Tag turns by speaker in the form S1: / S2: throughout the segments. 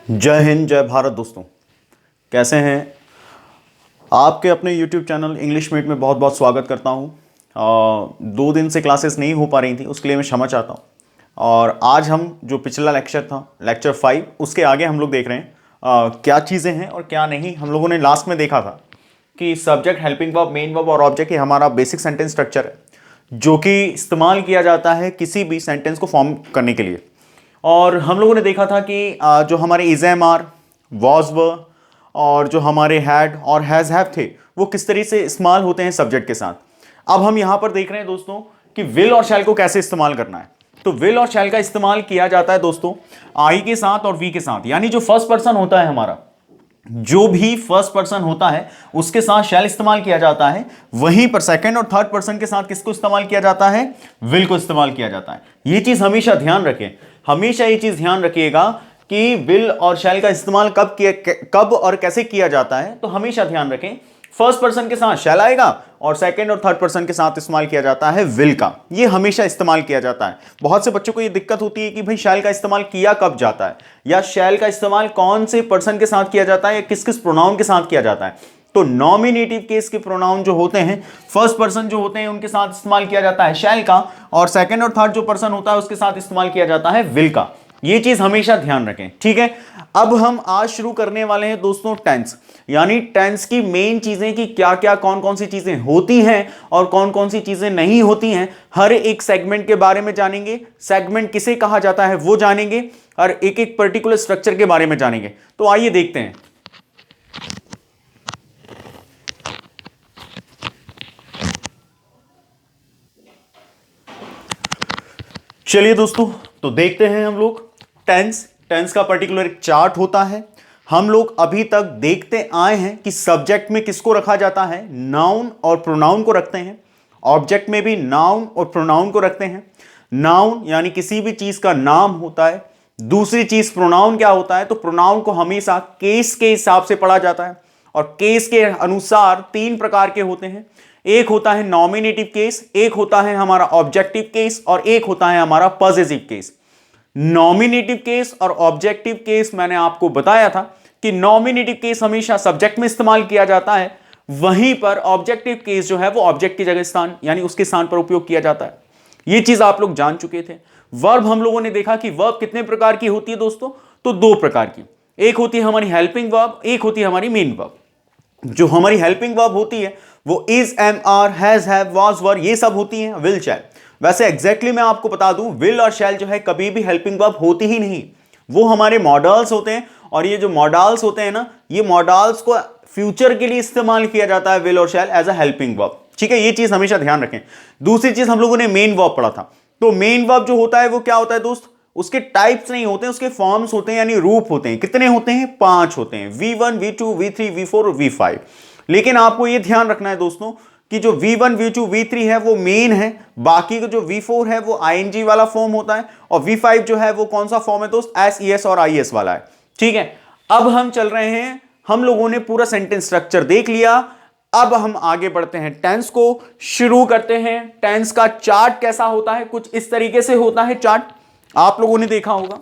S1: जय हिंद जय भारत दोस्तों। कैसे हैं आपके अपने YouTube चैनल इंग्लिश मीट में बहुत बहुत स्वागत करता हूं। 2 दिन से क्लासेस नहीं हो पा रही थी, उसके लिए मैं क्षमा चाहता हूं। और आज हम जो पिछला लेक्चर था लेक्चर 5 उसके आगे हम लोग देख रहे हैं क्या चीज़ें हैं और क्या नहीं। हम लोगों ने लास्ट में देखा था कि subject, helping verb, main verb और ऑब्जेक्ट ये हमारा बेसिक सेंटेंस स्ट्रक्चर है जो कि इस्तेमाल किया जाता है किसी भी सेंटेंस को फॉर्म करने के लिए। और हम लोगों ने देखा था कि जो हमारे इज एम आर, वॉज व और जो हमारे हैड और हैज़ हैव थे वो किस तरह से इस्तेमाल होते हैं सब्जेक्ट के साथ। अब हम यहां पर देख रहे हैं दोस्तों कि विल और शैल को कैसे इस्तेमाल करना है। तो विल और शैल का इस्तेमाल किया जाता है दोस्तों आई के साथ और वी के साथ, यानी जो फर्स्ट पर्सन होता है हमारा, जो भी फर्स्ट पर्सन होता है उसके साथ शैल इस्तेमाल किया जाता है। वहीं पर सेकंड और थर्ड पर्सन के साथ किसको इस्तेमाल किया जाता है? विल को इस्तेमाल किया जाता है। ये चीज हमेशा ध्यान रखें, हमेशा ये चीज ध्यान रखिएगा कि विल और शैल का इस्तेमाल कब और कैसे किया जाता है। तो हमेशा ध्यान रखें फर्स्ट पर्सन के साथ शैल आएगा और सेकंड और थर्ड पर्सन के साथ इस्तेमाल किया जाता है विल का। ये हमेशा इस्तेमाल किया जाता है। बहुत से बच्चों को ये दिक्कत होती है कि भाई शैल का इस्तेमाल किया कब जाता है, या शैल का इस्तेमाल कौन से पर्सन के साथ किया जाता है, या किस किस प्रोनाउन के साथ किया जाता है। तो नॉमिनेटिव केस के प्रोनाउन जो होते हैं, फर्स्ट पर्सन जो होते हैं उनके साथ इस्तेमाल किया जाता है शैल का, और सेकंड और थर्ड जो पर्सन होता है उसके साथ इस्तेमाल किया जाता है विल का। ये चीज हमेशा ध्यान रखें, ठीक है। अब हम आज शुरू करने वाले हैं दोस्तों टेंस, यानी टेंस की मेन चीजें कि क्या क्या कौन कौन सी चीजें होती हैं और कौन कौन सी चीजें नहीं होती हैं। हर एक सेगमेंट के बारे में जानेंगे, सेगमेंट किसे कहा जाता है वो जानेंगे, और एक एक पर्टिकुलर स्ट्रक्चर के बारे में जानेंगे। तो आइए देखते हैं। चलिए दोस्तों, तो देखते हैं हम लोग टेंस का पर्टिकुलर एक चार्ट होता है। हम लोग अभी तक देखते आए हैं कि सब्जेक्ट में किसको रखा जाता है? नाउन और प्रोनाउन को रखते हैं। ऑब्जेक्ट में भी नाउन और प्रोनाउन को रखते हैं। नाउन यानी किसी भी चीज का नाम होता है। दूसरी चीज प्रोनाउन क्या होता है? तो प्रोनाउन को हमेशा केस के हिसाब से पढ़ा जाता है, और केस के अनुसार 3 प्रकार के होते हैं। एक होता है नॉमिनेटिव केस, एक होता है हमारा ऑब्जेक्टिव केस, और एक होता है हमारा पॉजिटिव केस। नॉमिनेटिव केस और ऑब्जेक्टिव केस मैंने आपको बताया था कि नॉमिनेटिव केस हमेशा सब्जेक्ट में इस्तेमाल किया जाता है, वहीं पर ऑब्जेक्टिव केस जो है वो ऑब्जेक्ट की जगह स्थान यानी उसके स्थान पर उपयोग किया जाता है। ये चीज आप लोग जान चुके थे। वर्ब हम लोगों ने देखा कि वर्ब कितने प्रकार की होती है दोस्तों? तो 2 प्रकार की। एक होती है हमारी हेल्पिंग वर्ब, एक होती है हमारी मेन वर्ब। जो हमारी हेल्पिंग वर्ब होती है वो is, am, are, has, have, was, were, ये सब होती हैं। विल, शैल, वैसे एग्जैक्टली मैं आपको बता दूं, विल और शैल जो है कभी भी हेल्पिंग वर्ब होती ही नहीं। वो हमारे मॉडल्स होते हैं, और ये जो मॉडल्स होते हैं ना, ये मॉडल्स को फ्यूचर के लिए इस्तेमाल किया जाता है विल और shall as a helping verb, ठीक है। ये चीज हमेशा ध्यान रखें। दूसरी चीज हम लोगों ने मेन वर्ब पढ़ा था। तो मेन वर्ब जो होता है वो क्या होता है दोस्त? उसके टाइप्स नहीं होते, उसके फॉर्म्स होते हैं, यानी रूप होते हैं। कितने होते हैं? 5 होते हैं। V1, V2, V3, V4 और V5। लेकिन आपको यह ध्यान रखना है दोस्तों कि जो V1, V2, V3 है वो मेन है, बाकी का जो V4 है वो ING वाला फॉर्म होता है, और V5 जो है वो कौन सा फॉर्म है दोस्त? SES और IS वाला है, ठीक है। अब हम चल रहे हैं, हम लोगों ने पूरा सेंटेंस स्ट्रक्चर देख लिया। अब हम आगे बढ़ते हैं, टेंस को शुरू करते हैं। टेंस का चार्ट कैसा होता है? कुछ इस तरीके से होता है चार्ट, आप लोगों ने देखा होगा।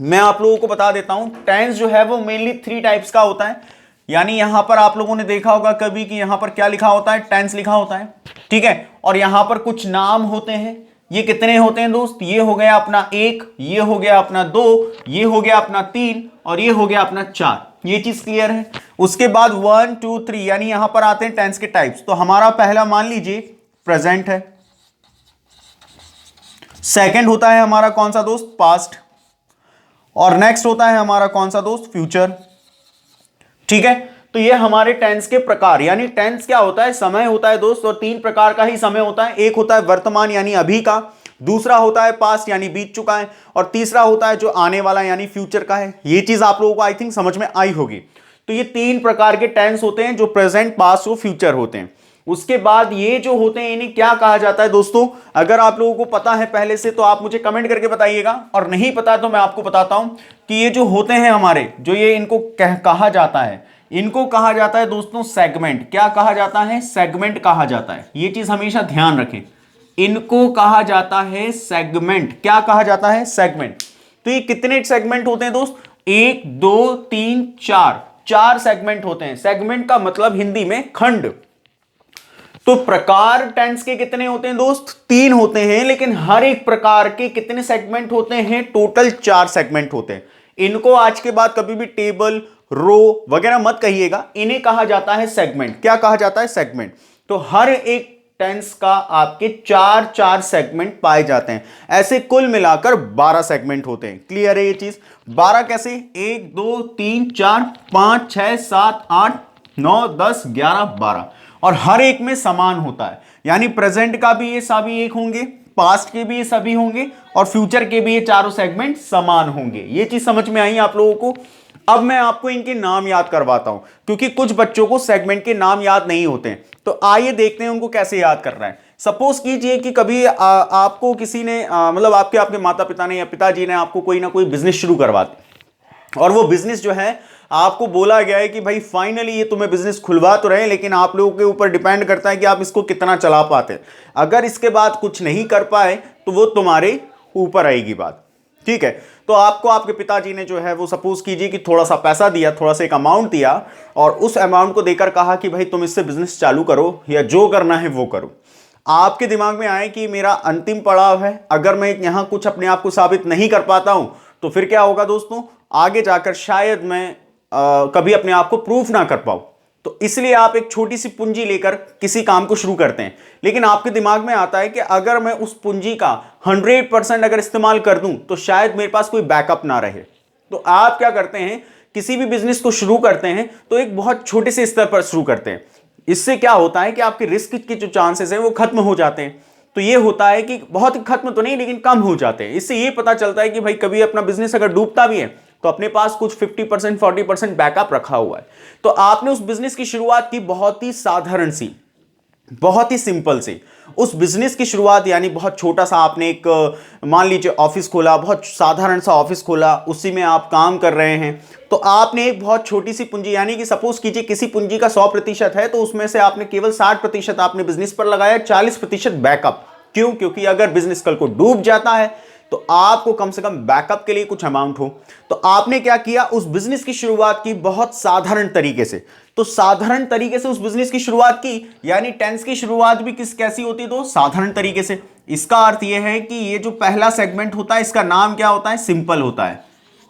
S1: मैं आप लोगों को बता देता हूं, टेंस जो है वो मेनली 3 टाइप्स का होता है। यानी यहां पर आप लोगों ने देखा होगा कभी कि यहां पर क्या लिखा होता है? टेंस लिखा होता है, ठीक है। और यहां पर कुछ नाम होते हैं। ये कितने होते हैं दोस्त? ये हो गया अपना 1, ये हो गया अपना 2, ये हो गया अपना 3, और ये हो गया अपना 4। ये चीज क्लियर है। उसके बाद 1, 2, 3 यानी यहां पर आते हैं टेंस के टाइप्स। तो हमारा पहला मान लीजिए प्रेजेंट है। सेकंड होता है हमारा कौन सा दोस्त? पास्ट। और नेक्स्ट होता है हमारा कौन सा दोस्त? फ्यूचर, ठीक है। तो ये हमारे टेंस के प्रकार, यानी टेंस क्या होता है? समय होता है दोस्त, और 3 प्रकार का ही समय होता है। एक होता है वर्तमान यानी अभी का, दूसरा होता है पास्ट यानी बीत चुका है, और तीसरा होता है जो आने वाला यानी फ्यूचर का है। ये चीज आप लोगों को आई थिंक समझ में आई होगी। तो ये 3 प्रकार के टेंस होते हैं जो प्रेजेंट, पास्ट और फ्यूचर होते हैं। उसके बाद ये जो होते हैं इन्हें क्या कहा जाता है दोस्तों? अगर आप लोगों को पता है पहले से तो आप मुझे कमेंट करके बताइएगा, और नहीं पता तो मैं आपको बताता हूं कि ये जो होते हैं हमारे, जो ये इनको कहा जाता है, इनको कहा जाता है दोस्तों सेगमेंट। क्या कहा जाता है? सेगमेंट कहा जाता है। ये चीज हमेशा ध्यान रखें, इनको कहा जाता है सेगमेंट। क्या कहा जाता है? सेगमेंट। तो ये कितने सेगमेंट होते हैं दोस्त? 1 2 3 4, 4 सेगमेंट होते हैं। सेगमेंट का मतलब हिंदी में खंड। तो प्रकार टेंस के कितने होते हैं दोस्त? 3 होते हैं, लेकिन हर एक प्रकार के कितने सेगमेंट होते हैं? टोटल 4 सेगमेंट होते हैं। इनको आज के बाद कभी भी टेबल, रो वगैरह मत कहिएगा, इन्हें कहा जाता है सेगमेंट। क्या कहा जाता है? सेगमेंट। तो हर एक टेंस का आपके 4 सेगमेंट पाए जाते हैं। ऐसे कुल मिलाकर 12 सेगमेंट होते हैं। क्लियर है ये चीज? 12 कैसे? 1 2 3 4 5 6 7 8 9 10 11 12, और हर एक में समान होता है। यानी प्रेजेंट का भी ये सभी एक होंगे, पास्ट के भी ये सभी होंगे, और फ्यूचर के भी ये चारों सेगमेंट समान होंगे। ये चीज समझ में आई आप लोगों को? अब मैं आपको इनके नाम याद करवाता हूं, क्योंकि कुछ बच्चों को सेगमेंट के नाम याद नहीं होते हैं। तो आइए देखते हैं उनको कैसे याद करना है। सपोज कीजिए कि कभी आपको किसी ने मतलब आपके माता पिता ने या पिताजी ने आपको कोई ना कोई बिजनेस शुरू करवा दी, और वो बिजनेस जो है आपको बोला गया है कि भाई फाइनली ये तुम्हें बिजनेस खुलवा तो रहे, लेकिन आप लोगों के ऊपर डिपेंड करता है कि आप इसको कितना चला पाते हैं। अगर इसके बाद कुछ नहीं कर पाए तो वो तुम्हारे ऊपर आएगी बात। ठीक है? तो आपको आपके पिताजी ने जो है वो सपोज कीजिए कि थोड़ा सा पैसा दिया, थोड़ा सा एक अमाउंट दिया, और उस अमाउंट को देकर कहा कि भाई तुम इससे बिजनेस चालू करो या जो करना है वो करो। आपके दिमाग में आए कि मेरा अंतिम पड़ाव है, अगर मैं यहां कुछ अपने आप को साबित नहीं कर पाता हूं तो फिर क्या होगा दोस्तों? आगे जाकर शायद मैं कभी अपने आप को प्रूफ ना कर पाऊं। तो इसलिए आप एक छोटी सी पूंजी लेकर किसी काम को शुरू करते हैं, लेकिन आपके दिमाग में आता है कि अगर मैं उस पूंजी का 100% अगर इस्तेमाल कर दूं तो शायद मेरे पास कोई बैकअप ना रहे। तो आप क्या करते हैं? किसी भी बिजनेस को शुरू करते हैं तो एक बहुत छोटे से स्तर पर शुरू करते हैं। इससे क्या होता है कि आपके रिस्क के जो चांसेस हैं वो खत्म हो जाते हैं। तो ये होता है कि बहुत खत्म तो नहीं, लेकिन कम हो जाते हैं। इससे ये पता चलता है कि भाई कभी अपना बिजनेस अगर डूबता भी है तो अपने पास कुछ 50% 40% बैकअप रखा हुआ है। तो आपने उस बिजनेस की शुरुआत की बहुत ही साधारण सी, बहुत ही सिंपल सी। उस बिजनेस की शुरुआत यानी बहुत छोटा सा आपने एक मान लीजिए ऑफिस खोला, बहुत साधारण सा ऑफिस खोला, उसी में आप काम कर रहे हैं। तो आपने एक बहुत छोटी सी पूंजी, यानी कि सपोज कीजिए किसी पूंजी का 100% है तो उसमें से आपने केवल 60% आपने बिजनेस पर लगाया, 40% बैकअप। क्यों? क्योंकि अगर बिजनेस कल को डूब जाता है तो आपको कम से कम बैकअप के लिए कुछ अमाउंट हो। तो आपने क्या किया? उस बिजनेस की शुरुआत की बहुत साधारण तरीके से। तो साधारण तरीके से उस बिजनेस की शुरुआत की, यानी टेंस की शुरुआत भी कैसी होती है? तो साधारण तरीके से। इसका अर्थ यह है कि ये जो पहला सेगमेंट होता है इसका नाम क्या होता है? सिंपल होता है।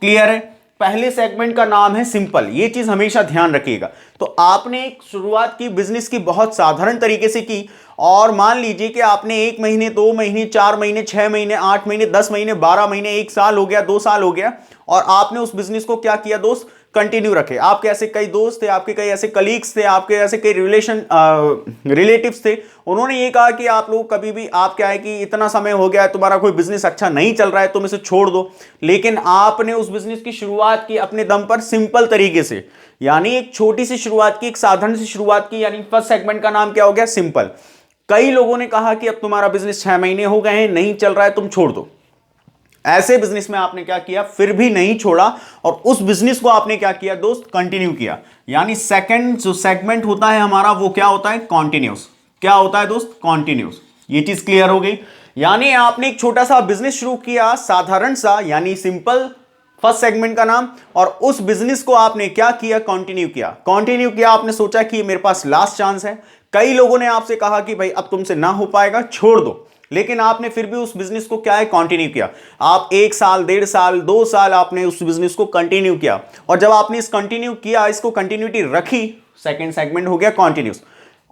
S1: क्लियर है? पहले सेगमेंट का नाम है सिंपल। ये चीज हमेशा ध्यान रखिएगा। तो आपने एक शुरुआत की बिजनेस की बहुत साधारण तरीके से की, और मान लीजिए कि आपने 1 महीने 2 महीने 4 महीने 6 महीने 8 महीने 10 महीने 12 महीने 1 साल हो गया, 2 साल हो गया, और आपने उस बिजनेस को क्या किया दोस्त? कंटिन्यू रखे। आपके ऐसे कई दोस्त थे, आपके कई ऐसे कलीग्स थे, आपके ऐसे कई रिलेटिव्स थे, उन्होंने ये कहा कि आप लोग कभी भी, आप क्या है कि इतना समय हो गया है, तुम्हारा कोई बिजनेस अच्छा नहीं चल रहा है, तुम इसे छोड़ दो। लेकिन आपने उस बिजनेस की शुरुआत की अपने दम पर सिंपल तरीके से, यानी एक छोटी सी शुरुआत की, एक साधारण सी शुरुआत की। यानी फर्स्ट सेगमेंट का नाम क्या हो गया? सिंपल। कई लोगों ने कहा कि अब तुम्हारा बिजनेस 6 महीने हो गए हैं, नहीं चल रहा है, तुम छोड़ दो। ऐसे बिजनेस में आपने क्या किया? फिर भी नहीं छोड़ा, और उस बिजनेस को आपने क्या किया दोस्त? कंटिन्यू किया। यानी सेकंड जो सेगमेंट होता है हमारा वो क्या होता है? कॉन्टिन्यूस। क्या होता है दोस्त? कॉन्टिन्यूस। ये चीज क्लियर हो गई? यानी आपने एक छोटा सा बिजनेस शुरू किया, साधारण सा, यानी सिंपल, फर्स्ट सेगमेंट का नाम, और उस बिजनेस को आपने क्या किया? कंटिन्यू किया। कंटिन्यू किया, आपने सोचा कि मेरे पास लास्ट चांस है। कई लोगों ने आपसे कहा कि भाई अब तुमसे ना हो पाएगा, छोड़ दो, लेकिन आपने फिर भी उस बिजनेस को क्या है? कंटिन्यू किया। आप 1 साल 1.5 साल 2 साल आपने उस बिजनेस को कंटिन्यू किया, और जब आपने इस कंटिन्यू किया, इसको कंटिन्यूटी रखी, सेकंड सेगमेंट हो गया कंटिन्यूस।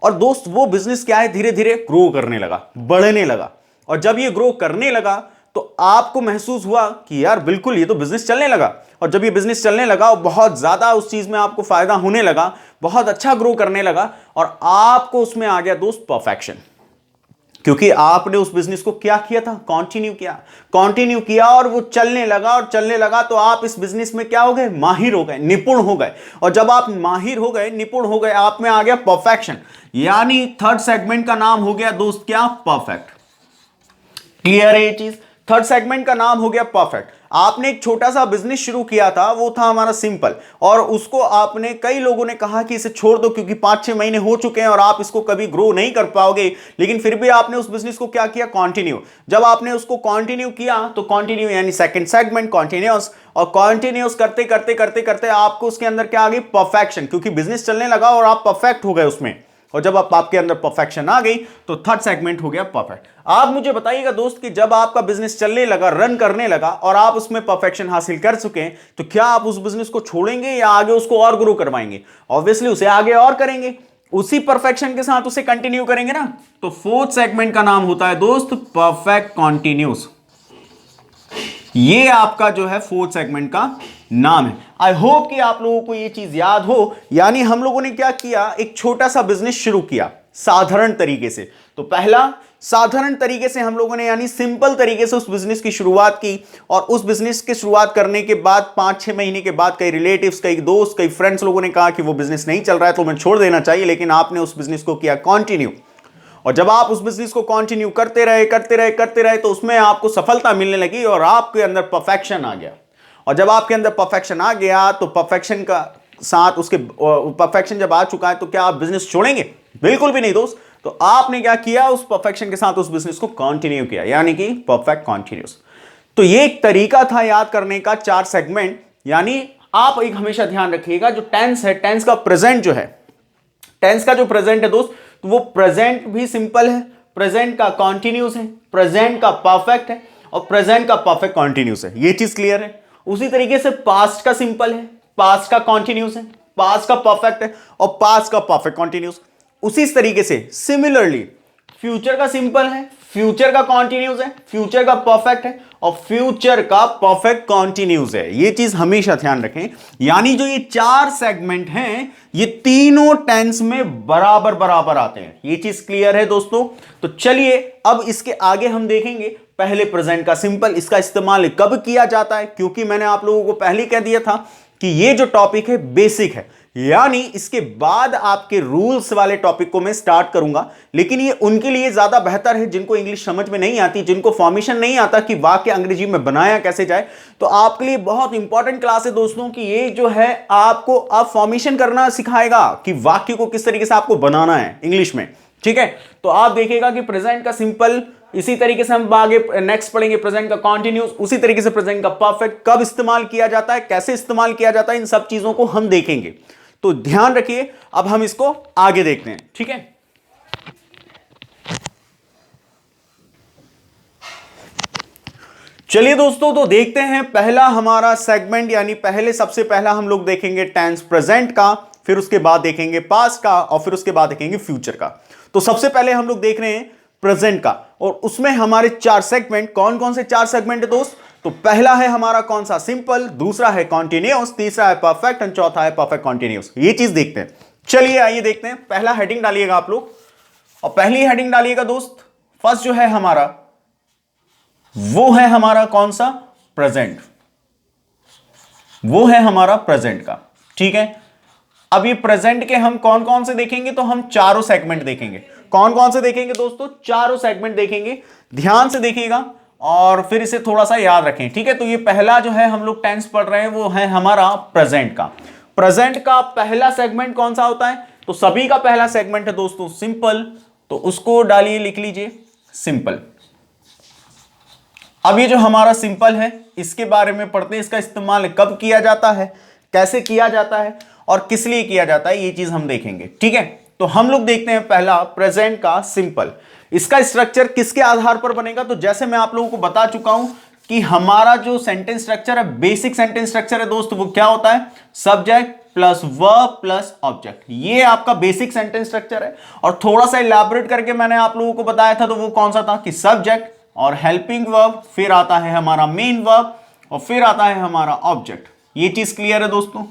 S1: और दोस्त वो बिजनेस क्या है? धीरे धीरे ग्रो करने लगा, बढ़ने लगा। और जब ये ग्रो करने लगा तो आपको महसूस हुआ कि यार बिल्कुल ये तो बिजनेस चलने लगा। और जब ये बिजनेस चलने लगा और बहुत ज्यादा उस चीज में आपको फायदा होने लगा, बहुत अच्छा ग्रो करने लगा, और आपको उसमें आ गया दोस्त परफेक्शन। क्योंकि आपने उस बिजनेस को क्या किया था? कंटिन्यू किया। कंटिन्यू किया और वो चलने लगा और चलने लगा, तो आप इस बिजनेस में क्या हो गए? माहिर हो गए, निपुण हो गए। और जब आप माहिर हो गए, निपुण हो गए, आप में आ गया परफेक्शन। यानी थर्ड सेगमेंट का नाम हो गया दोस्त क्या? परफेक्ट। क्लियर है ये चीज? थर्ड सेगमेंट का नाम हो गया परफेक्ट। आपने एक छोटा सा बिजनेस शुरू किया था, वो था हमारा सिंपल, और उसको आपने, कई लोगों ने कहा कि इसे छोड़ दो क्योंकि 5-6 महीने हो चुके हैं और आप इसको कभी ग्रो नहीं कर पाओगे, लेकिन फिर भी आपने उस बिजनेस को क्या किया, कंटिन्यू। जब आपने उसको कंटिन्यू किया तो कंटिन्यू यानी सेकंड सेगमेंट कंटिन्यूअस, और कंटिन्यूअस करते करते करते करते आपको उसके अंदर क्या आ गई, परफेक्शन, क्योंकि बिजनेस चलने लगा और आप परफेक्ट हो गए उसमें। और जब आपके अंदर परफेक्शन आ गई तो थर्ड सेगमेंट हो गया परफेक्ट। आप मुझे बताइएगा दोस्त कि जब आपका बिजनेस चलने लगा, रन करने लगा और आप उसमें परफेक्शन हासिल कर चुके हैं, तो क्या आप उस बिजनेस को छोड़ेंगे या आगे उसको और ग्रो करवाएंगे? ऑब्वियसली उसे आगे और करेंगे, उसी परफेक्शन के साथ उसे कंटिन्यू करेंगे ना। तो फोर्थ सेगमेंट का नाम होता है दोस्त परफेक्ट कॉन्टिन्यूस। ये आपका जो है फोर्थ सेगमेंट का नाम है। आई होप कि आप लोगों को ये चीज याद हो। यानी हम लोगों ने क्या किया, एक छोटा सा बिजनेस शुरू किया साधारण तरीके से। तो पहला साधारण तरीके से हम लोगों ने यानी सिंपल तरीके से उस बिजनेस की शुरुआत की, और उस बिजनेस की शुरुआत करने के बाद 5-6 महीने के बाद कई रिलेटिव्स, कई दोस्त, कई फ्रेंड्स लोगों ने कहा कि वो बिजनेस नहीं चल रहा है तो मैं छोड़ देना चाहिए, लेकिन आपने उस बिजनेस को किया कंटिन्यू। और जब आप उस बिजनेस को कंटिन्यू करते रहे तो उसमें आपको सफलता मिलने लगी और आपके अंदर परफेक्शन आ गया। और जब आपके अंदर परफेक्शन आ गया तो परफेक्शन का साथ उसके परफेक्शन जब आ चुका है तो क्या आप बिजनेस छोड़ेंगे? बिल्कुल भी नहीं दोस्त। तो आपने क्या किया, उस परफेक्शन के साथ उस बिजनेस को कंटिन्यू किया, यानी कि परफेक्ट कंटिन्यूस। तो ये एक तरीका था याद करने का, 4 सेगमेंट। यानी आप एक हमेशा ध्यान रखिएगा, जो टेंस है, टेंस का प्रेजेंट जो है, टेंस का जो प्रेजेंट है दोस्त, तो वो प्रेजेंट भी सिंपल है, प्रेजेंट का कॉन्टिन्यूस है, प्रेजेंट का परफेक्ट है, और प्रेजेंट का परफेक्ट कॉन्टिन्यूस है। ये चीज क्लियर है। उसी तरीके से पास्ट का सिंपल है, पास्ट का कॉन्टिन्यूस है, पास्ट का परफेक्ट है, और पास्ट का परफेक्ट कॉन्टिन्यूस। उसी तरीके से सिमिलरली फ्यूचर का सिंपल है, फ्यूचर का कॉन्टिन्यूस है, फ्यूचर का परफेक्ट है, और फ्यूचर का परफेक्ट कॉन्टिन्यूस है। ये चीज हमेशा ध्यान रखें। यानी जो ये 4 सेगमेंट हैं, ये तीनों टेंस में बराबर बराबर आते हैं। ये चीज क्लियर है दोस्तों। तो चलिए अब इसके आगे हम देखेंगे। पहले प्रेजेंट का सिंपल, इसका इस्तेमाल कब किया जाता है, क्योंकि मैंने आप लोगों को पहले कह दिया था कि ये जो टॉपिक है बेसिक है, यानी इसके बाद आपके रूल्स वाले टॉपिक को मैं स्टार्ट करूंगा। लेकिन ये उनके लिए ज्यादा बेहतर है जिनको इंग्लिश समझ में नहीं आती, जिनको फॉर्मेशन नहीं आता कि वाक्य अंग्रेजी में बनाया कैसे जाए। तो आपके लिए बहुत इंपॉर्टेंट क्लास है दोस्तों कि ये जो है आपको अब फॉर्मेशन करना सिखाएगा कि वाक्य को किस तरीके से आपको बनाना है इंग्लिश में। ठीक है, तो आप देखिएगा कि प्रेजेंट का सिंपल, इसी तरीके से हम आगे नेक्स्ट पढ़ेंगे प्रेजेंट का कॉन्टिन्यूस, उसी तरीके से प्रेजेंट का परफेक्ट कब इस्तेमाल किया जाता है, कैसे इस्तेमाल किया जाता है, इन सब चीजों को हम देखेंगे। तो ध्यान रखिए, अब हम इसको आगे देखते हैं। ठीक है, चलिए दोस्तों, तो देखते हैं पहला हमारा सेगमेंट। यानी पहले सबसे पहला हम लोग देखेंगे टेंस प्रेजेंट का, फिर उसके बाद देखेंगे पास्ट का, और फिर उसके बाद देखेंगे फ्यूचर का। तो सबसे पहले हम लोग देख रहे हैं प्रेजेंट का, और उसमें हमारे 4 सेगमेंट। कौन कौन से 4 सेगमेंट है दोस्त? तो पहला है हमारा कौन सा, सिंपल, दूसरा है कॉन्टिन्यूस, तीसरा है परफेक्ट, और चौथा है परफेक्ट कॉन्टिन्यूस। ये चीज देखते हैं। चलिए आइए देखते हैं। पहला हेडिंग डालिएगा आप लोग, और पहली हेडिंग डालिएगा दोस्त। फर्स्ट जो है हमारा, वो है हमारा कौन सा, प्रेजेंट। वो है हमारा प्रेजेंट का। ठीक है, अब ये प्रेजेंट के हम कौन कौन से देखेंगे? तो हम चारों सेगमेंट देखेंगे। कौन कौन से देखेंगे दोस्तों? चारों सेगमेंट देखेंगे। ध्यान से देखिएगा और फिर इसे थोड़ा सा याद रखें। ठीक है, तो ये पहला जो है हम लोग टेंस पढ़ रहे हैं, वो है हमारा प्रेजेंट का। प्रेजेंट का पहला सेगमेंट कौन सा होता है? तो सभी का पहला सेगमेंट है दोस्तों सिंपल, तो उसको डालिए, लिख लीजिए सिंपल। अब ये जो हमारा सिंपल है, इसके बारे में पढ़ते हैं। इसका इस्तेमाल कब किया जाता है, कैसे किया जाता है, और किस लिए किया जाता है, ये चीज हम देखेंगे। ठीक है, तो हम लोग देखते हैं पहला प्रेजेंट का सिंपल। इसका स्ट्रक्चर किसके आधार पर बनेगा? तो जैसे मैं आप लोगों को बता चुका हूं कि हमारा जो सेंटेंस स्ट्रक्चर है, बेसिक सेंटेंस स्ट्रक्चर है दोस्त, वो क्या होता है? Subject plus verb plus object. ये आपका बेसिक सेंटेंस स्ट्रक्चर है। और थोड़ा सा इलैबोरेट करके मैंने आप लोगों को बताया था, तो वो कौन सा था कि सब्जेक्ट और हेल्पिंग वर्ब, फिर आता है हमारा मेन वर्ब, और फिर आता है हमारा ऑब्जेक्ट। ये चीज क्लियर है दोस्तों?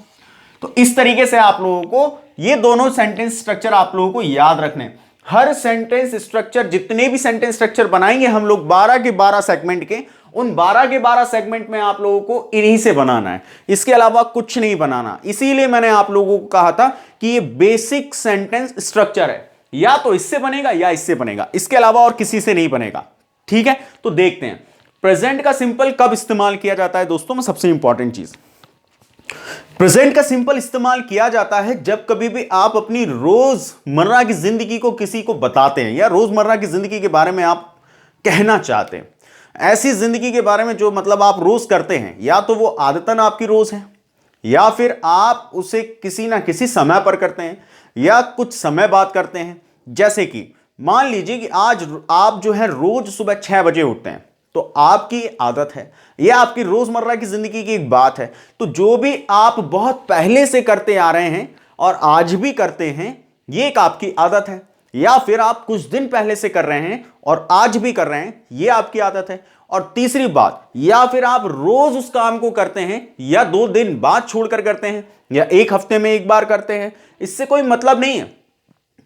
S1: तो इस तरीके से आप लोगों को ये दोनों सेंटेंस स्ट्रक्चर आप लोगों को याद रखने। हर सेंटेंस स्ट्रक्चर, जितने भी सेंटेंस स्ट्रक्चर बनाएंगे हम लोग 12 के 12 सेगमेंट के, उन 12 के 12 सेगमेंट में आप लोगों को इन्हीं से बनाना है, इसके अलावा कुछ नहीं बनाना। इसीलिए मैंने आप लोगों को कहा था कि ये बेसिक सेंटेंस स्ट्रक्चर है, या तो इससे बनेगा या इससे बनेगा, इसके अलावा और किसी से नहीं बनेगा। ठीक है, तो देखते हैं प्रेजेंट का सिंपल कब इस्तेमाल किया जाता है दोस्तों में सबसे इंपॉर्टेंट चीज, प्रेजेंट का सिंपल इस्तेमाल किया जाता है जब कभी भी आप अपनी रोजमर्रा की जिंदगी को किसी को बताते हैं या रोजमर्रा की जिंदगी के बारे में आप कहना चाहते हैं, ऐसी जिंदगी के बारे में जो मतलब आप रोज करते हैं, या तो वो आदतन आपकी रोज है या फिर आप उसे किसी ना किसी समय पर करते हैं या कुछ समय बाद करते हैं। जैसे कि मान लीजिए कि आज आप जो है रोज सुबह 6 बजे उठते हैं, तो आपकी आदत है, यह आपकी रोजमर्रा की जिंदगी की एक बात है। तो जो भी आप बहुत पहले से करते आ रहे हैं और आज भी करते हैं, यह एक आपकी आदत है, या फिर आप कुछ दिन पहले से कर रहे हैं और आज भी कर रहे हैं, यह आपकी आदत है। और तीसरी बात, या फिर आप रोज उस काम को करते हैं या 2 दिन बाद छोड़कर करते हैं या 1 हफ्ते में 1 बार करते हैं, इससे कोई मतलब नहीं है।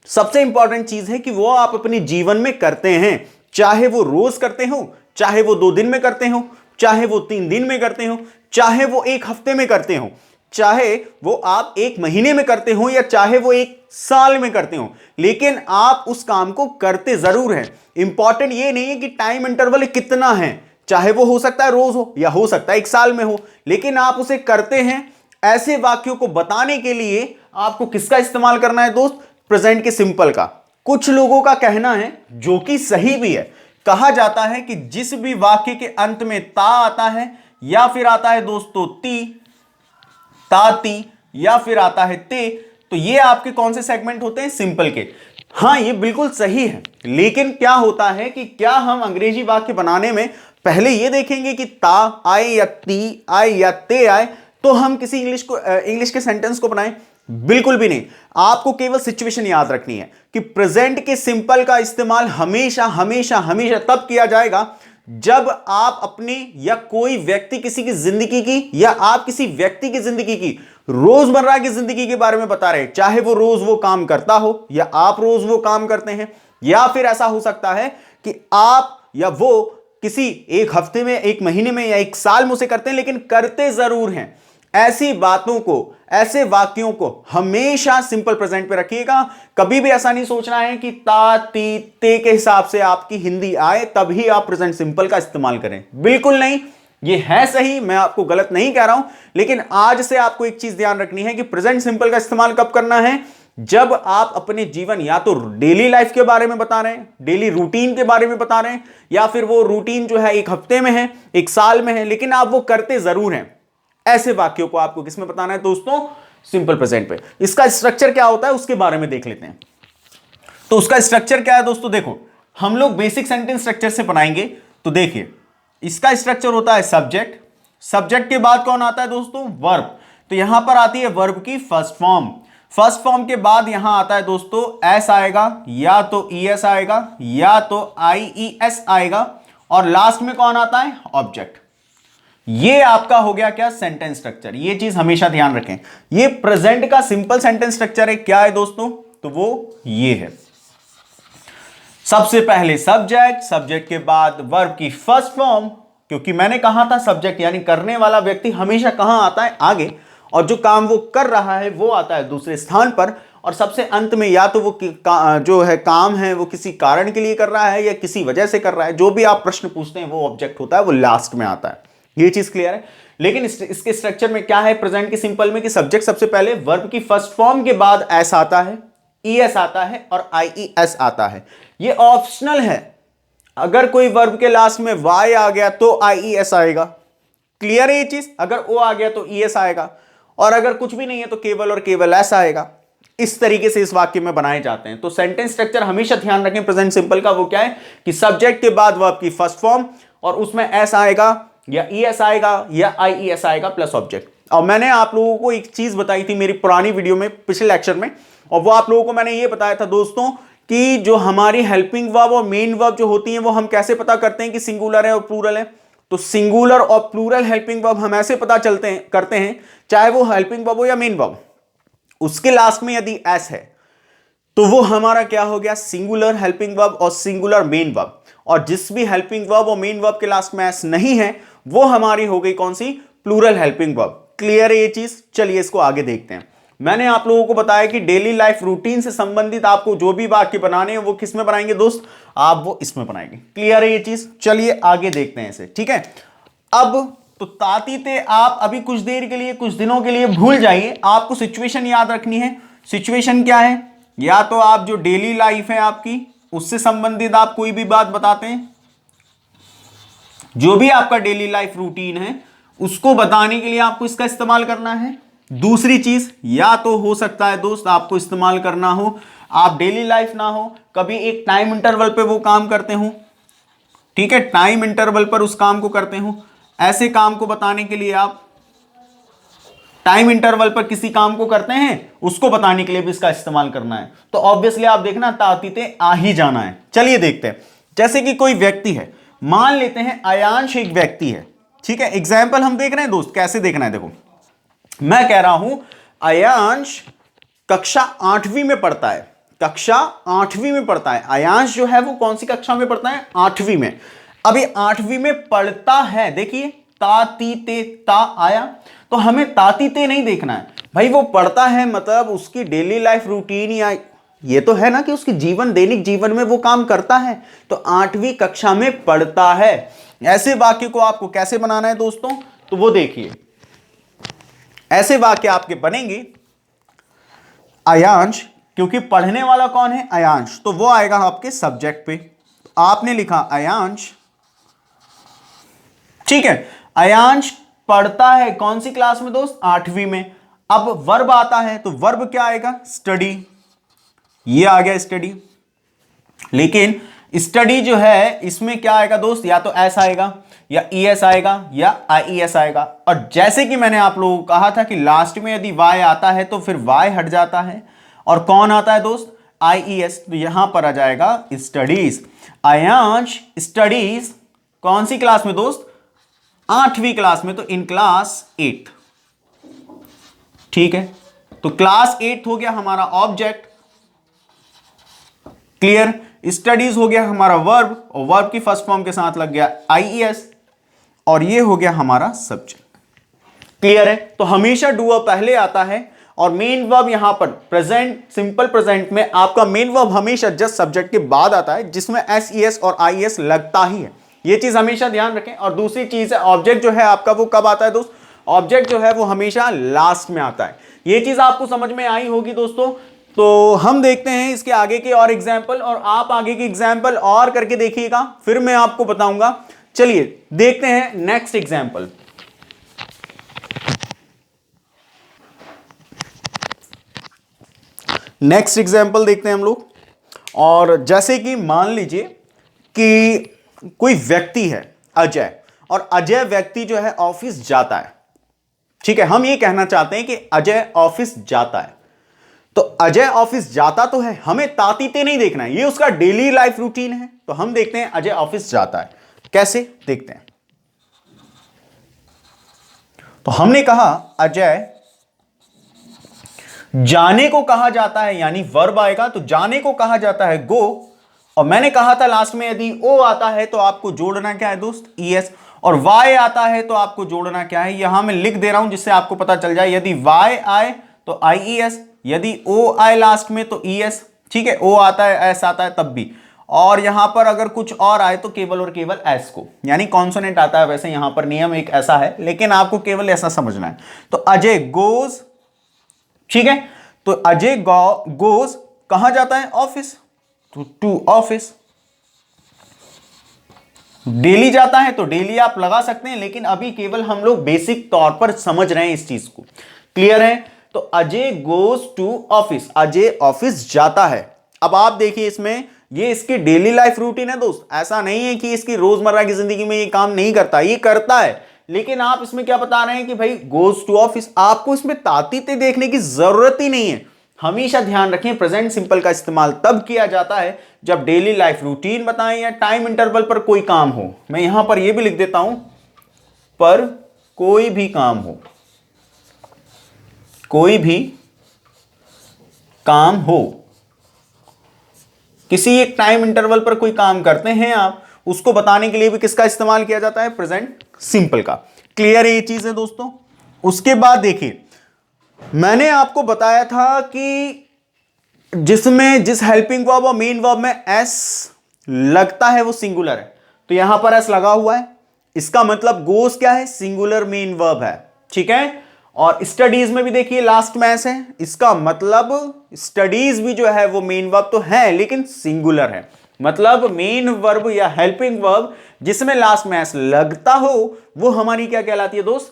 S1: सबसे इंपॉर्टेंट चीज है कि वो आप अपने जीवन में करते हैं, चाहे वो रोज करते हो, चाहे वो 2 दिन में करते हो, चाहे वो 3 दिन में करते हो, चाहे वो 1 हफ्ते में करते हो, चाहे वो आप 1 महीने में करते हो या चाहे वो 1 साल में करते हो, लेकिन आप उस काम को करते जरूर हैं। इंपॉर्टेंट ये नहीं है कि टाइम इंटरवल कितना है, चाहे वो हो सकता है रोज हो या हो सकता है 1 साल में हो, लेकिन आप उसे करते हैं। ऐसे वाक्यों को बताने के लिए आपको किसका इस्तेमाल करना है दोस्त? प्रेजेंट के सिंपल का। कुछ लोगों का कहना है, जो कि सही भी है, कहा जाता है कि जिस भी वाक्य के अंत में ता आता है या फिर आता है दोस्तों ती, ताती, या फिर आता है ते, तो ये आपके कौन से सेगमेंट होते हैं? सिंपल के। हां, ये बिल्कुल सही है, लेकिन क्या होता है कि क्या हम अंग्रेजी वाक्य बनाने में पहले ये देखेंगे कि ता आए या ती आए या ते आए तो हम किसी इंग्लिश के सेंटेंस को बनाएं? बिल्कुल भी नहीं। आपको केवल सिचुएशन याद रखनी है कि प्रेजेंट के सिंपल का इस्तेमाल हमेशा हमेशा हमेशा तब किया जाएगा जब आप अपनी या कोई व्यक्ति किसी की जिंदगी की या आप किसी व्यक्ति की जिंदगी की रोजमर्रा की जिंदगी के बारे में बता रहे हैं, चाहे वो रोज वो काम करता हो या आप रोज वो काम करते हैं, या फिर ऐसा हो सकता है कि आप या वो किसी 1 हफ्ते में, 1 महीने में या 1 साल में उसे करते हैं, लेकिन करते जरूर हैं। ऐसी बातों को, ऐसे वाक्यों को हमेशा सिंपल प्रेजेंट पे रखिएगा। कभी भी ऐसा नहीं सोचना है कि ता ती ते के हिसाब से आपकी हिंदी आए तभी आप प्रेजेंट सिंपल का इस्तेमाल करें, बिल्कुल नहीं। ये है सही, मैं आपको गलत नहीं कह रहा हूं, लेकिन आज से आपको एक चीज ध्यान रखनी है कि प्रेजेंट सिंपल का इस्तेमाल कब करना है? जब आप अपने जीवन या तो डेली लाइफ के बारे में बता रहे हैं, डेली रूटीन के बारे में बता रहे हैं, या फिर वो रूटीन जो है 1 हफ्ते में है, 1 साल में है, लेकिन आप वो करते जरूर हैं। ऐसे वाक्यों को आपको किसमें बताना है दोस्तों? सिंपल प्रेजेंट पे। इसका स्ट्रक्चर क्या होता है उसके बारे में देख लेते हैं। तो उसका स्ट्रक्चर क्या है दोस्तों? देखो, हम लोग बेसिक सेंटेंस स्ट्रक्चर से बनाएंगे। तो देखिए, इसका स्ट्रक्चर होता है सब्जेक्ट, सब्जेक्ट के बाद कौन आता है दोस्तों? वर्ब। तो यहां पर आती है वर्ब की फर्स्ट फॉर्म, फर्स्ट फॉर्म के बाद यहां आता है दोस्तों एस आएगा, या तो ईएस आएगा, या तो आईईएस आएगा, और लास्ट में कौन आता है? ऑब्जेक्ट। ये आपका हो गया क्या? Sentence structure. ये चीज हमेशा ध्यान रखें, ये प्रेजेंट का सिंपल सेंटेंस स्ट्रक्चर है। क्या है दोस्तों? तो वो ये है, सबसे पहले सब्जेक्ट, सब्जेक्ट के बाद वर्ब की फर्स्ट फॉर्म, क्योंकि मैंने कहा था सब्जेक्ट यानी करने वाला व्यक्ति हमेशा कहां आता है? आगे, और जो काम वो कर रहा है वो आता है दूसरे स्थान पर, और सबसे अंत में या तो वो जो है काम है वो किसी कारण के लिए कर रहा है या किसी वजह से कर रहा है, जो भी आप प्रश्न पूछते हैं वो ऑब्जेक्ट होता है, वो लास्ट में आता है। ये चीज क्लियर है। लेकिन इसके स्ट्रक्चर में क्या है प्रेजेंट के सिंपल में कि सब्जेक्ट सबसे पहले, वर्ब की फर्स्ट फॉर्म के बाद एस आता है, ईएस आता है और आईईएस आता है। ये ऑप्शनल है, अगर कोई वर्ब के लास्ट में वाई आ गया तो आईईएस आएगा। क्लियर है ये चीज? अगर ओ आ गया तो ईएस आएगा, और अगर कुछ भी नहीं है तो केवल और केवल एस आएगा। इस तरीके से इस वाक्य में बनाए जाते हैं। तो सेंटेंस स्ट्रक्चर हमेशा ध्यान रखें प्रेजेंट सिंपल का, वो क्या है कि सब्जेक्ट के बाद वर्ब की फर्स्ट फॉर्म और उसमें एस आएगा या ईएस आएगा या आईईएस आएगा प्लस ऑब्जेक्ट। और मैंने आप लोगों को एक चीज बताई थी मेरी पुरानी वीडियो में, पिछले लेक्चर में, और वो आप लोगों को मैंने ये बताया था दोस्तों कि जो हमारी हेल्पिंग वर्ब और मेन वर्ब जो होती हैं वो हम कैसे पता करते हैं कि सिंगुलर है और प्लूरल है। तो सिंगुलर और प्लूरल हेल्पिंग वर्ब हम ऐसे पता करते हैं, चाहे वो हेल्पिंग वर्ब हो या मेन वर्ब, उसके लास्ट में यदि एस है तो वो हमारा क्या हो गया? सिंगुलर हेल्पिंग वर्ब और सिंगुलर मेन वर्ब। और जिस भी हेल्पिंग वर्ब और मेन वर्ब के लास्ट में एस नहीं है वो हमारी हो गई कौन सी? Plural helping verb. क्लियर है ये चीज? चलिए इसको आगे देखते हैं। मैंने आप लोगों को बताया कि डेली लाइफ रूटीन से संबंधित आपको जो भी वाक्य बनाने हैं वो किस में बनाएंगे दोस्त, आप वो इसमें बनाएंगे। क्लियर है ये चीज? चलिए आगे देखते हैं इसे। ठीक है, अब तो तातीते आप अभी कुछ देर के लिए, कुछ दिनों के लिए भूल जाइए, आपको सिचुएशन याद रखनी है। सिचुएशन क्या है? या तो आप जो डेली लाइफ है आपकी उससे संबंधित आप कोई भी बात बताते हैं, जो भी आपका डेली लाइफ रूटीन है उसको बताने के लिए आपको इसका इस्तेमाल करना है। दूसरी चीज, या तो हो सकता है दोस्त आपको इस्तेमाल करना हो, आप डेली लाइफ ना हो, कभी एक टाइम इंटरवल पे वो काम करते हो, ठीक है, टाइम इंटरवल पर उस काम को करते हो। ऐसे काम को बताने के लिए आप टाइम इंटरवल पर किसी काम को करते हैं, उसको बताने के लिए भी इसका इस्तेमाल करना है। तो ऑब्वियसली आप देखना तातीते आ ही जाना है। चलिए देखते हैं। जैसे कि कोई व्यक्ति है, मान लेते हैं अयांश एक व्यक्ति है, ठीक है। एग्जाम्पल हम देख रहे हैं दोस्त, कैसे देखना है देखो, मैं कह रहा हूं अयांश कक्षा 8वीं में पढ़ता है, कक्षा 8वीं में पढ़ता है। अयांश जो है वो कौन सी कक्षा में पढ़ता है? 8वीं में। अभी 8वीं में पढ़ता है, देखिए तातीते ता आया, तो हमें तातीते नहीं देखना है भाई, वो पढ़ता है मतलब उसकी डेली लाइफ रूटीन या ये तो है ना कि उसकी जीवन, दैनिक जीवन में वो काम करता है, तो 8वीं कक्षा में पढ़ता है। ऐसे वाक्य को आपको कैसे बनाना है दोस्तों, तो वो देखिए, ऐसे वाक्य आपके बनेंगे। अयांश, क्योंकि पढ़ने वाला कौन है? अयांश, तो वो आएगा आपके सब्जेक्ट पे। आपने लिखा अयांश, ठीक है, अयांश पढ़ता है कौन सी क्लास में दोस्त? 8वीं में। अब वर्ब आता है, तो वर्ब क्या आएगा? स्टडी। ये आ गया स्टडी। लेकिन स्टडी जो है इसमें क्या आएगा दोस्त? या तो एस आएगा, या ईएस आएगा, या आईईएस आएगा। और जैसे कि मैंने आप लोगों को कहा था कि लास्ट में यदि वाई आता है तो फिर वाई हट जाता है, और कौन आता है दोस्त? आईईएस। तो यहां पर आ जाएगा स्टडीज। अयांश स्टडीज कौन सी क्लास में दोस्त? 8वीं क्लास में, तो इन क्लास 8। ठीक है, तो क्लास 8 हो गया हमारा ऑब्जेक्ट। क्लियर? स्टडीज हो गया हमारा वर्ब, और वर्ब की फर्स्ट फॉर्म के साथ लग गया आईईएस, और ये हो गया हमारा सब्जेक्ट। क्लियर है? तो हमेशा डूअर पहले आता है, और मेन वर्ब यहां पर प्रेजेंट, सिंपल प्रेजेंट में आपका मेन वर्ब हमेशा जस्ट सब्जेक्ट के बाद आता है, जिसमें एसईएस और आईईएस लगता ही है। ये चीज हमेशा ध्यान रखें। और दूसरी चीज है, ऑब्जेक्ट जो है आपका वो कब आता है दोस्त? ऑब्जेक्ट जो है वो हमेशा लास्ट में आता है। ये चीज आपको समझ में आई होगी दोस्तों। तो हम देखते हैं इसके आगे के और एग्जाम्पल, और आप आगे के एग्जाम्पल और करके देखिएगा, फिर मैं आपको बताऊंगा। चलिए देखते हैं नेक्स्ट एग्जाम्पल। नेक्स्ट एग्जाम्पल देखते हैं हम लोग। और जैसे कि मान लीजिए कि कोई व्यक्ति है अजय, और अजय व्यक्ति जो है ऑफिस जाता है। ठीक है, हम ये कहना चाहते हैं कि अजय ऑफिस जाता है। तो अजय ऑफिस जाता तो है, हमें तातीते नहीं देखना है, ये उसका डेली लाइफ रूटीन है। तो हम देखते हैं अजय ऑफिस जाता है, कैसे देखते हैं। तो हमने कहा अजय जाने को कहा जाता है, यानी वर्ब आएगा, तो जाने को कहा जाता है गो। और मैंने कहा था लास्ट में यदि ओ आता है तो आपको जोड़ना क्या है दोस्त? ईएस। और वाई आता है तो आपको जोड़ना क्या है? यहां मैं लिख दे रहा हूं जिससे आपको पता चल जाए। यदि वाई आए तो आईईएस, यदि ओ आए लास्ट में तो ईएस। ठीक है, ओ आता है, एस आता है तब भी। और यहां पर अगर कुछ और आए तो केवल और केवल एस को, यानी कॉन्सोनेंट आता है। वैसे यहां पर नियम एक ऐसा है, लेकिन आपको केवल ऐसा समझना है। तो अजय गोज, ठीक है, तो अजय गोज कहां जाता है? ऑफिस, तो टू ऑफिस। डेली जाता है तो डेली आप लगा सकते हैं, लेकिन अभी केवल हम लोग बेसिक तौर पर समझ रहे हैं इस चीज को। क्लियर है? तो Ajay goes to office, Ajay office जाता है। अब आप देखिए इसमें, ये इसकी डेली लाइफ रूटीन है दोस्त। ऐसा नहीं है कि इसकी रोजमर्रा की जिंदगी में ये काम नहीं करता, ये करता है। लेकिन आप इसमें क्या बता रहे हैं कि भाई गोज टू ऑफिस, आपको इसमें तातीते देखने की जरूरत ही नहीं है। हमेशा ध्यान रखें, प्रेजेंट सिंपल का इस्तेमाल तब किया जाता है जब डेली लाइफ रूटीन बताएं या टाइम इंटरवल पर कोई काम हो। मैं यहां पर यह भी लिख देता हूं, पर कोई भी काम हो, कोई भी काम हो, किसी एक टाइम इंटरवल पर कोई काम करते हैं आप, उसको बताने के लिए भी किसका इस्तेमाल किया जाता है? प्रेजेंट सिंपल का। क्लियर है ये चीज है दोस्तों। उसके बाद देखिए, मैंने आपको बताया था कि जिस हेल्पिंग वर्ब और मेन वर्ब में एस लगता है वो सिंगुलर है, तो यहां पर एस लगा हुआ है, इसका मतलब गोस क्या है, सिंगुलर मेन वर्ब है। ठीक है, और स्टडीज में भी देखिए लास्ट में एस है, इसका मतलब स्टडीज भी जो है वो मेन वर्ब तो है लेकिन सिंगुलर है। मतलब मेन वर्ब या हेल्पिंग वर्ब जिसमें लास्ट में एस लगता हो वो हमारी क्या कहलाती है दोस्त,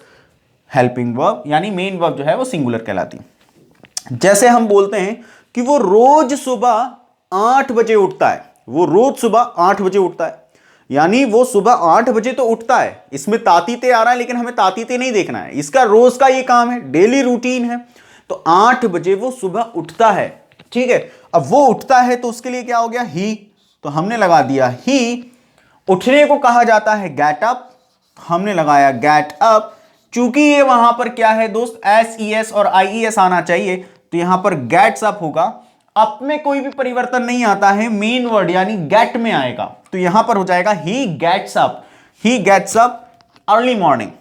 S1: हेल्पिंग वर्ब, यानी मेन वर्ब जो है वो सिंगुलर कहलाती है। जैसे हम बोलते हैं कि वो रोज सुबह 8 बजे उठता है, वो रोज सुबह 8 बजे उठता है, यानी वो सुबह 8 बजे तो उठता है, इसमें तातीते आ रहा है लेकिन हमें तातीते नहीं देखना है, इसका रोज का ये काम है, डेली रूटीन है। तो 8 बजे वो सुबह उठता है। ठीक है, अब वो उठता है तो उसके लिए क्या हो गया, ही, तो हमने लगा दिया ही। उठने को कहा जाता है गेट अप, हमने लगाया गेट अप। चूंकि ये वहां पर क्या है दोस्त, एस ई एस और आई ई एस आना चाहिए, तो यहां पर गेट्स अप होगा। अप में कोई भी परिवर्तन नहीं आता है, मेन वर्ड यानी गेट में आएगा, तो यहां पर हो जाएगा he gets up. He gets up early morning,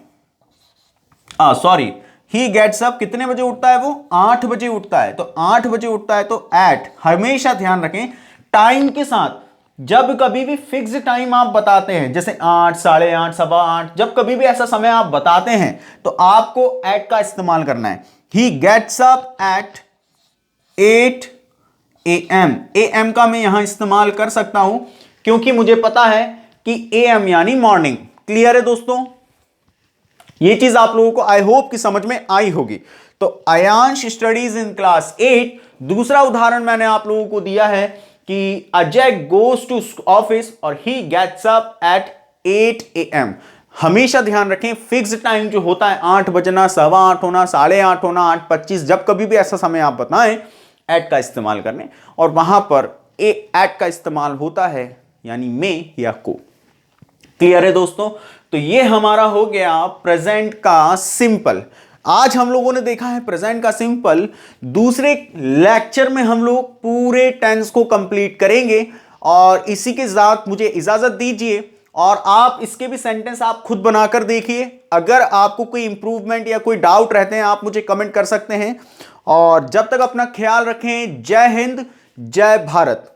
S1: sorry, he gets up कितने बजे उठता है, वो 8 बजे उठता है। तो 8 बजे उठता है तो एट, हमेशा ध्यान रखें टाइम के साथ, जब कभी भी फिक्स टाइम आप बताते हैं, जैसे 8, 8:30, 8:15, जब कभी भी ऐसा समय आप बताते हैं तो आपको एट का इस्तेमाल करना है। He gets up at 8 AM। AM का मैं यहां इस्तेमाल कर सकता हूं क्योंकि मुझे पता है कि AM यानी मॉर्निंग। क्लियर है दोस्तों, ये चीज आप लोगों को आई होप कि समझ में आई होगी। तो अयांश स्टडीज इन क्लास 8। दूसरा उदाहरण मैंने आप लोगों को दिया है कि अजय गोज टू ऑफिस और he gets up at 8 AM। हमेशा ध्यान रखें फिक्स टाइम जो होता है 8 बजना, 8:15 होना, 8:30 होना, 8:25, जब कभी भी ऐसा समय आप बताएं एट का इस्तेमाल करने, और वहां पर एट का इस्तेमाल होता है यानी में या को। क्लियर है दोस्तों, तो ये हमारा हो गया प्रेजेंट का सिंपल। आज हम लोगों ने देखा है प्रेजेंट का सिंपल। दूसरे लेक्चर में हम लोग पूरे टेंस को कंप्लीट करेंगे, और इसी के साथ मुझे इजाजत दीजिए। और आप इसके भी सेंटेंस आप खुद बनाकर देखिए, अगर आपको कोई इंप्रूवमेंट या कोई डाउट रहते हैं आप मुझे कमेंट कर सकते हैं। और जब तक अपना ख्याल रखें, जय हिंद, जय भारत।